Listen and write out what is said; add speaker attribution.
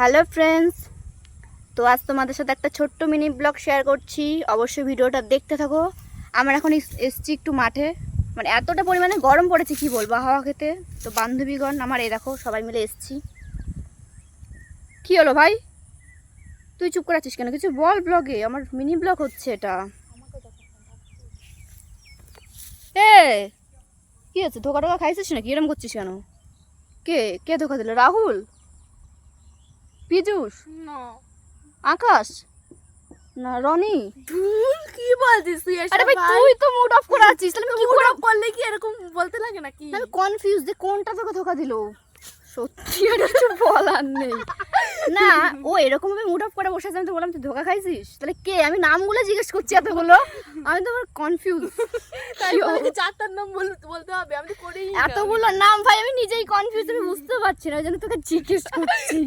Speaker 1: Hello friends, তো আজ তোমাদের সাথে একটা ছোট্ট মিনি ব্লগ শেয়ার করছি। অবশ্যই ভিডিওটা দেখতে থাকো। আমার এখন এসছি একটু মাঠে, মানে এতটা পরিমাণে গরম পড়েছে কি বলবো, হাওয়া খেতে। তো বান্ধবীগণ আমার এই দেখো সবাই মিলে এসছি। কি হলো ভাই, তুই চুপ করে আছিস কেন? কিছু বল, ব্লগে আমার মিনি ব্লগ হচ্ছে এটা। এ কি হচ্ছে, ধোকা টোকা খাইছিস নাকি? এরম করছিস কেন? কে কে ধোকা দিল? রাহুল, পীযূষ, আকাশ, না রনি?
Speaker 2: কি বলছিস তুই?
Speaker 1: আরে ভাই তুই তো মুড অফ করে আছিস, তাহলে আমি কি করে?
Speaker 2: করলে কি এরকম বলতে লাগে নাকি?
Speaker 1: আমি কনফিউজ যে কোনটা তোকে ধোকা দিল। সত্যি আর কিছু বলার নেই। না, ও এরকম ভাবে মুড অফ করে বসে আছে, আমি তো বললাম তুই ধোকা খাইছিস। তাহলে কে? আমি নামগুলো জিজ্ঞেস করছি এতগুলো, আমি তো কনফিউজ।
Speaker 2: তাই বলে চারটার নাম বলতে হবে? আমি তো করেই
Speaker 1: এতগুলো নাম ভাই আমি নিজেই কনফিউজ, আমি বুঝতে পারছি না, ওই জন্য তোকে জিজ্ঞেস করছি।